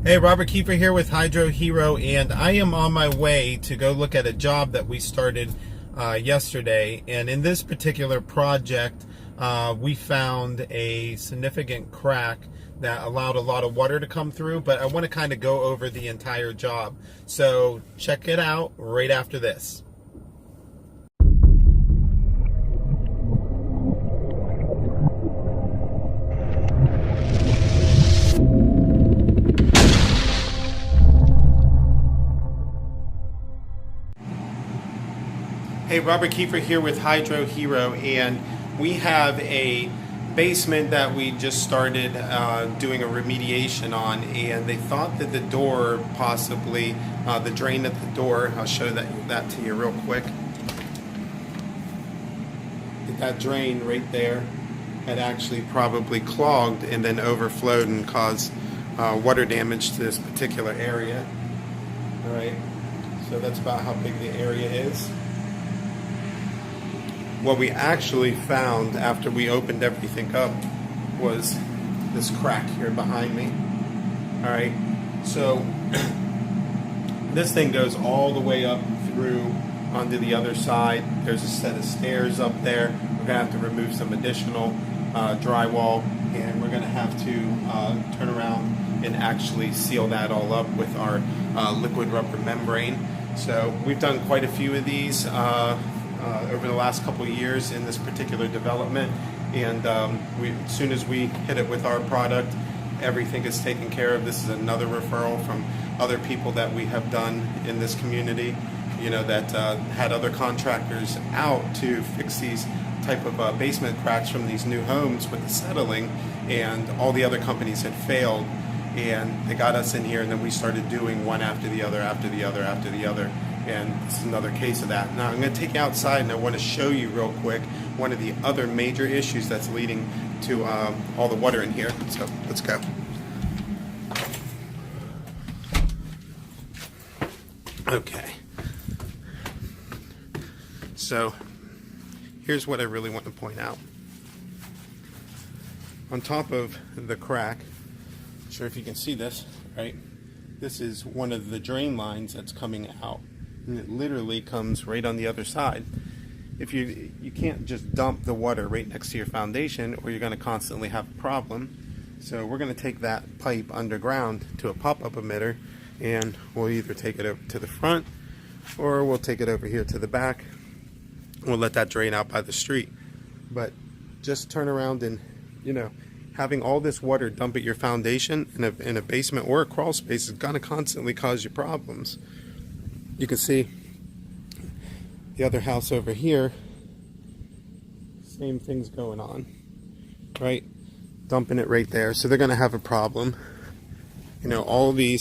Hey, Robert Kiefer here with HydroHero, and I am on my way to go look at a job that we started yesterday. And in this particular project, we found a significant crack that allowed a lot of water to come through, but I want to kind of go over the entire job. So check it out right after this. Hey, Robert Kiefer here with HydroHero, and we have a basement that we just started doing a remediation on, and they thought that the door possibly, the drain at the door, I'll show that to you real quick. That drain right there had actually probably clogged and then overflowed and caused water damage to this particular area. All right, so that's about how big the area is. What we actually found after we opened everything up was this crack here behind me. All right, so this thing goes all the way up through onto the other side. There's a set of stairs up there. We're gonna have to remove some additional drywall, and we're gonna have to turn around and actually seal that all up with our liquid rubber membrane. So we've done quite a few of these over the last couple of years in this particular development, and as soon as we hit it with our product, everything is taken care of. This is another referral from other people that we have done in this community, you know, that had other contractors out to fix these type of basement cracks from these new homes with the settling, and all the other companies had failed, and they got us in here, and then we started doing one after the other, after the other, after the other. And this is another case of that. Now I'm going to take you outside, and I want to show you real quick one of the other major issues that's leading to all the water in here. So let's go. Okay. So here's what I really want to point out. On top of the crack, not sure if you can see this, right? This is one of the drain lines that's coming out. And it literally comes right on the other side. If you can't just dump the water right next to your foundation, or you're going to constantly have a problem. So we're going to take that pipe underground to a pop-up emitter, and we'll either take it over to the front, or we'll take it over here to the back. We'll let that drain out by the street. But just turn around, and you know, having all this water dump at your foundation in a basement or a crawl space is going to constantly cause you problems. You can see the other house over here, same thing's going on, right? Dumping it right there. So they're going to have a problem. You know, all the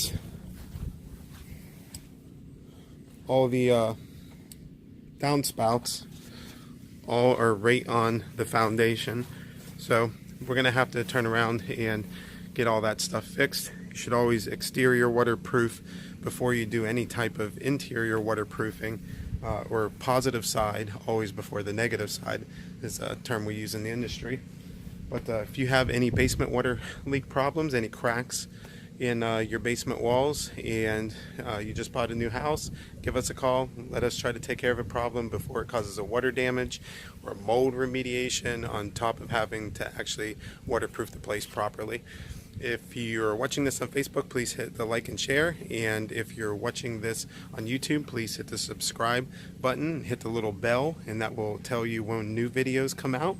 downspouts all are right on the foundation. So we're going to have to turn around and get all that stuff fixed. You should always exterior waterproof before you do any type of interior waterproofing, or positive side always before the negative side is a term we use in the industry. But if you have any basement water leak problems, any cracks in your basement walls, and you just bought a new house, give us a call. Let us try to take care of a problem before it causes a water damage or mold remediation, on top of having to actually waterproof the place properly. If you're watching this on Facebook, please hit the like and share, and if you're watching this on YouTube, please hit the subscribe button, hit the little bell, and that will tell you when new videos come out.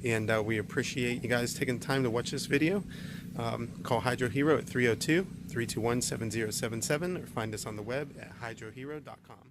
And we appreciate you guys taking the time to watch this video. Call HydroHero at 302-321-7077, or find us on the web at hydrohero.com.